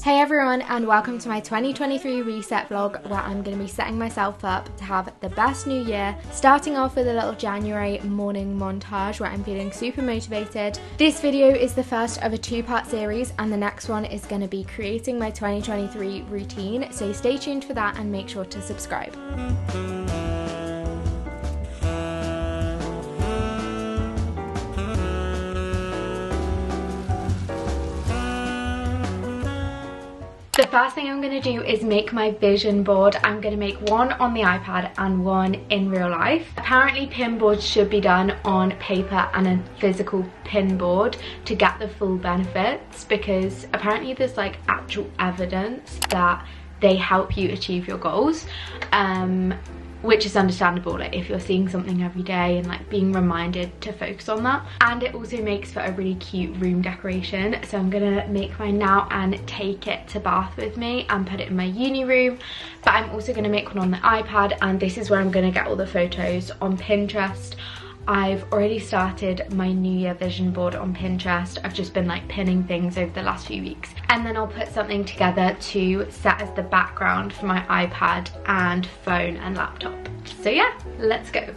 Hey everyone, and welcome to my 2023 reset vlog where I'm going to be setting myself up to have the best new year, starting off with a little January morning montage where I'm feeling super motivated. This video is the first of a two-part series and the next one is going to be creating my 2023 routine, so stay tuned for that and make sure to subscribe. The first thing I'm going to do is make my vision board. I'm going to make one on the iPad and one in real life. Apparently pin boards should be done on paper and a physical pin board to get the full benefits, because apparently there's like actual evidence that they help you achieve your goals, which is understandable, like if you're seeing something every day and like being reminded to focus on that. And it also makes for a really cute room decoration, so I'm gonna make mine now and take it to Bath with me and put it in my uni room. But I'm also gonna make one on the iPad, and this is where I'm gonna get all the photos on Pinterest. I've already started my New Year vision board on Pinterest. I've just been like pinning things over the last few weeks, and then I'll put something together to set as the background for my iPad and phone and laptop. So yeah, let's go.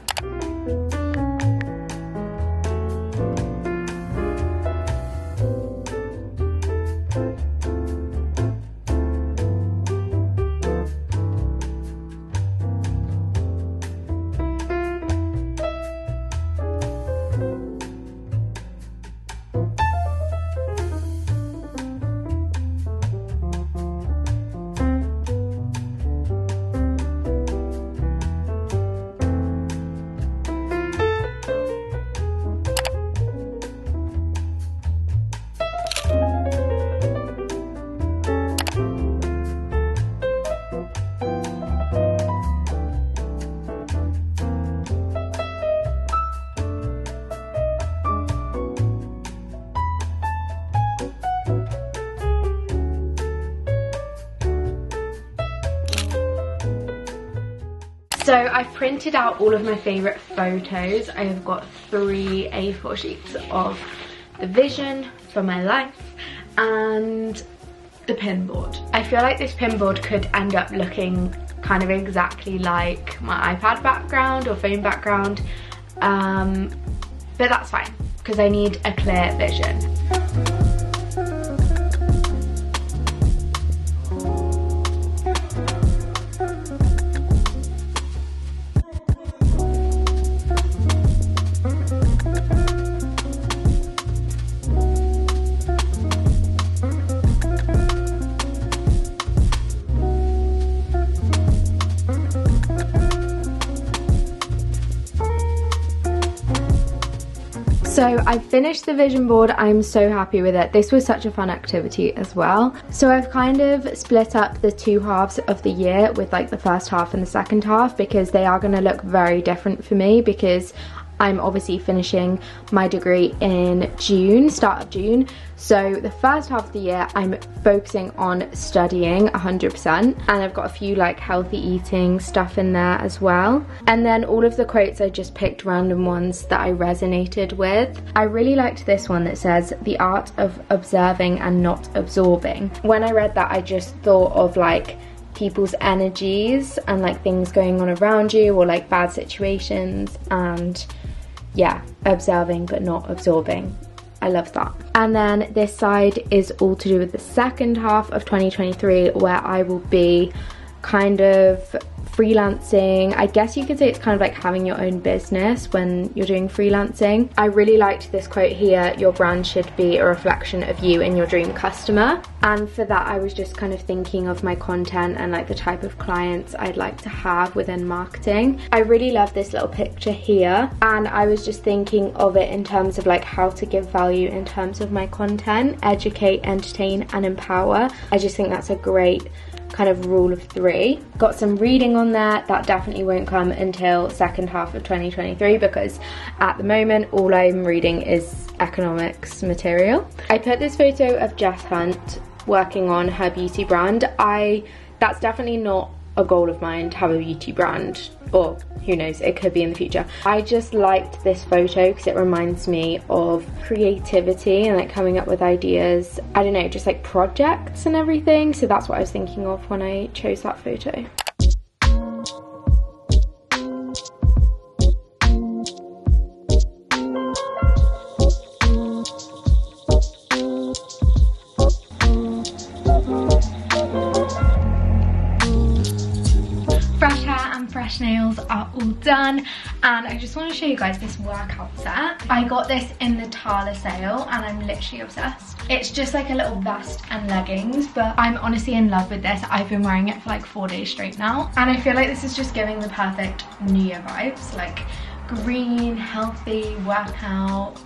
So I've printed out all of my favourite photos. I have got 3 A4 sheets of the vision for my life and the pin board. I feel like this pin board could end up looking kind of exactly like my iPad background or phone background, but that's fine because I need a clear vision. So I've finished the vision board. I'm so happy with it. This was such a fun activity as well. So I've kind of split up the two halves of the year with like the first half and the second half, because they are going to look very different for me, because I'm obviously finishing my degree in June, start of June. So the first half of the year I'm focusing on studying 100%, and I've got a few like healthy eating stuff in there as well. And then all of the quotes, I just picked random ones that I resonated with. I really liked this one that says, "The art of observing and not absorbing." When I read that, I just thought of like people's energies and like things going on around you, or like bad situations, and yeah, observing but not absorbing. I love that. And then this side is all to do with the second half of 2023, where I will be kind of freelancing. I guess you could say it's kind of like having your own business when you're doing freelancing. I really liked this quote here: "Your brand should be a reflection of you and your dream customer." And for that, I was just kind of thinking of my content and like the type of clients I'd like to have within marketing. I really love this little picture here, and I was just thinking of it in terms of like how to give value in terms of my content: educate, entertain, and empower. I just think that's a great kind of rule of 3. Got some reading on there. That definitely won't come until second half of 2023, because at the moment all I'm reading is economics material. I put this photo of Jess Hunt working on her beauty brand. That's definitely not a goal of mine to have a beauty brand, or who knows, it could be in the future. I just liked this photo because it reminds me of creativity and like coming up with ideas. I don't know, just like projects and everything. So that's what I was thinking of when I chose that photo. Fresh nails are all done, and I just want to show you guys this workout set. I got this in the Tala sale and I'm literally obsessed. It's just like a little vest and leggings, but I'm honestly in love with this. I've been wearing it for like 4 days straight now, and I feel like this is just giving the perfect New Year vibes, like green, healthy workout,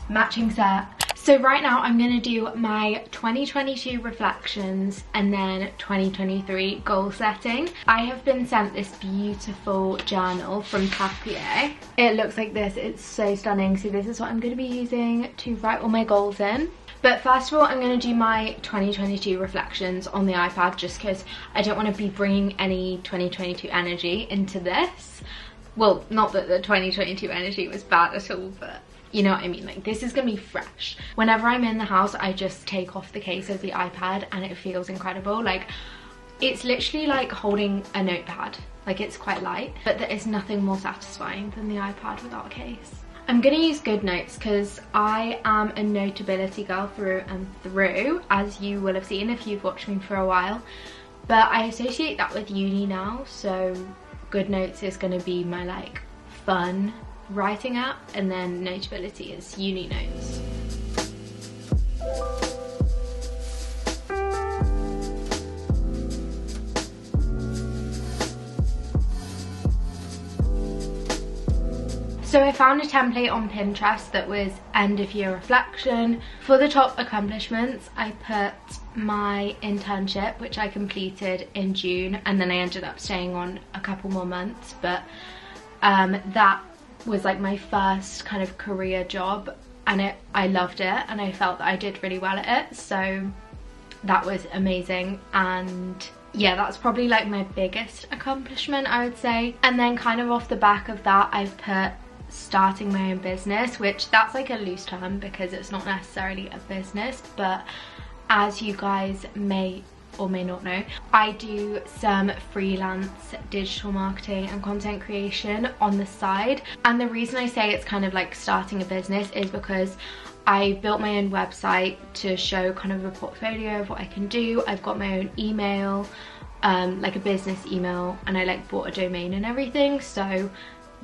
matching set. So right now I'm going to do my 2022 reflections and then 2023 goal setting. I have been sent this beautiful journal from Papier. It looks like this. It's so stunning. So this is what I'm going to be using to write all my goals in. But first of all, I'm going to do my 2022 reflections on the iPad, just because I don't want to be bringing any 2022 energy into this. Well, not that the 2022 energy was bad at all, but you know what I mean, like this is gonna be fresh. Whenever I'm in the house, I just take off the case of the iPad and it feels incredible. Like it's literally like holding a notepad. Like it's quite light, but there is nothing more satisfying than the iPad without a case. I'm gonna use GoodNotes because I am a Notability girl through and through, as you will have seen if you've watched me for a while. But I associate that with uni now, so GoodNotes is gonna be my like fun writing app, and then Notability is uni notes. So I found a template on Pinterest that was end of year reflection. For the top accomplishments, I put my internship, which I completed in June, and then I ended up staying on a couple more months, but that was like my first kind of career job, and I loved it and I felt that I did really well at it, so that was amazing. And yeah, that's probably like my biggest accomplishment, I would say. And then kind of off the back of that, I've put starting my own business, which that's like a loose term because it's not necessarily a business, but as you guys may or may not know, I do some freelance digital marketing and content creation on the side. And the reason I say it's kind of like starting a business is because I built my own website to show kind of a portfolio of what I can do. I've got my own email, like a business email, and I like bought a domain and everything, so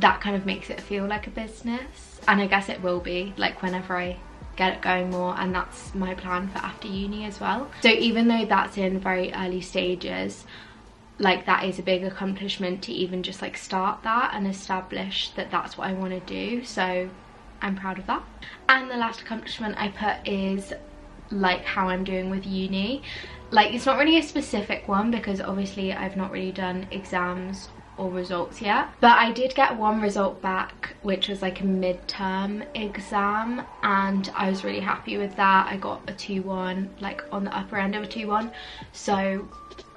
that kind of makes it feel like a business. And I guess it will be like whenever I get it going more, and that's my plan for after uni as well. So even though that's in very early stages, like that is a big accomplishment to even just like start that and establish that that's what I want to do, so I'm proud of that. And the last accomplishment I put is like how I'm doing with uni. Like it's not really a specific one because obviously I've not really done exams or results yet, but I did get one result back, which was like a midterm exam, and I was really happy with that. I got a 2-1, like on the upper end of a 2-1, so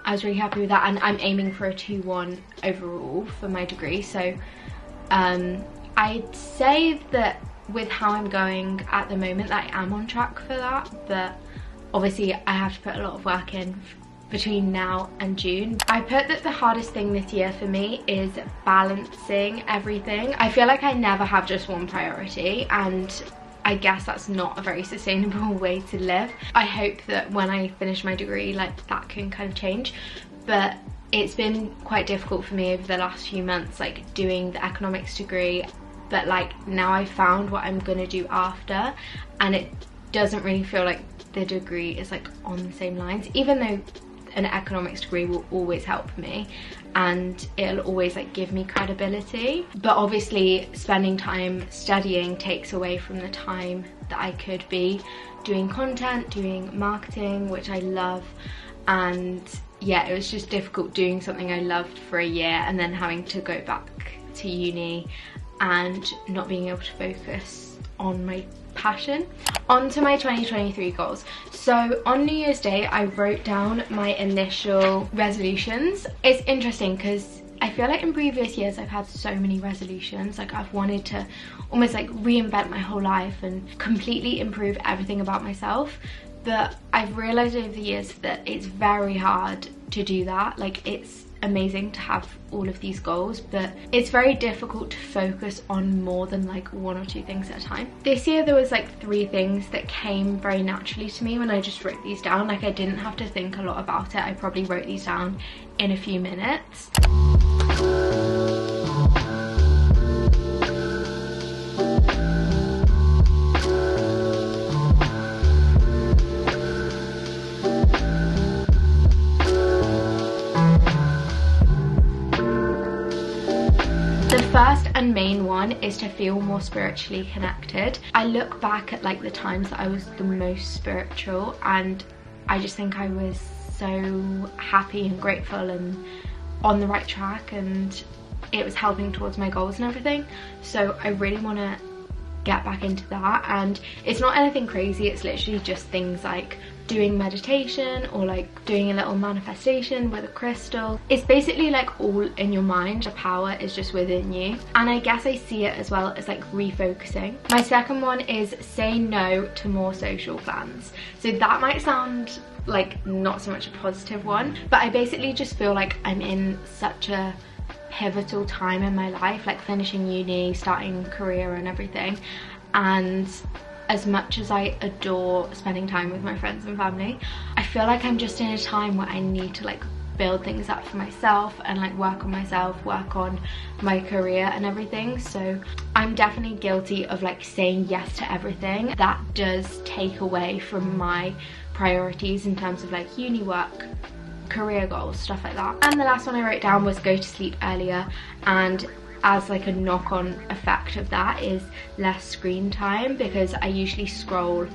I was really happy with that, and I'm aiming for a 2-1 overall for my degree. So I'd say that with how I'm going at the moment that I am on track for that, but obviously I have to put a lot of work in between now and June. I put that the hardest thing this year for me is balancing everything. I feel like I never have just one priority, and I guess that's not a very sustainable way to live. I hope that when I finish my degree, like that can kind of change, but it's been quite difficult for me over the last few months, like doing the economics degree, but like now I've found what I'm gonna do after, and it doesn't really feel like the degree is like on the same lines, even though an economics degree will always help me and it'll always like give me credibility, but obviously spending time studying takes away from the time that I could be doing content, doing marketing, which I love. And yeah, it was just difficult doing something I loved for a year and then having to go back to uni and not being able to focus on my passion. On to my 2023 goals. So on New Year's Day, I wrote down my initial resolutions. It's interesting because I feel like in previous years I've had so many resolutions. Like I've wanted to almost like reinvent my whole life and completely improve everything about myself. But I've realized over the years that it's very hard to do that. Like it's amazing to have all of these goals, but it's very difficult to focus on more than like 1 or 2 things at a time. This year there was like 3 things that came very naturally to me when I just wrote these down. Like I didn't have to think a lot about it. I probably wrote these down in a few minutes. First and main one is to feel more spiritually connected. I look back at like the times that I was the most spiritual and I just think I was so happy and grateful and on the right track, and it was helping towards my goals and everything. So I really want to get back into that, and it's not anything crazy. It's literally just things like doing meditation or like doing a little manifestation with a crystal. It's basically like all in your mind. The power is just within you, and I guess I see it as well as like refocusing. My second one is say no to more social plans. So that might sound like not so much a positive one, but I basically just feel like I'm in such a pivotal time in my life, like finishing uni, starting career and everything, and as much as I adore spending time with my friends and family, I feel like I'm just in a time where I need to like build things up for myself and like work on myself, work on my career and everything. So I'm definitely guilty of like saying yes to everything. That does take away from my priorities in terms of like uni work, career goals, stuff like that. And the last one I wrote down was go to sleep earlier, and as like a knock-on effect of that is less screen time, because I usually scroll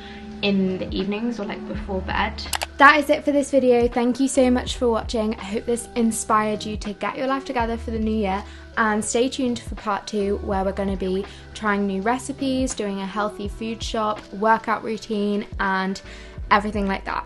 in the evenings or like before bed. That is it for this video. Thank you so much for watching. I hope this inspired you to get your life together for the new year, and stay tuned for part 2 where we're going to be trying new recipes, doing a healthy food shop, workout routine and everything like that.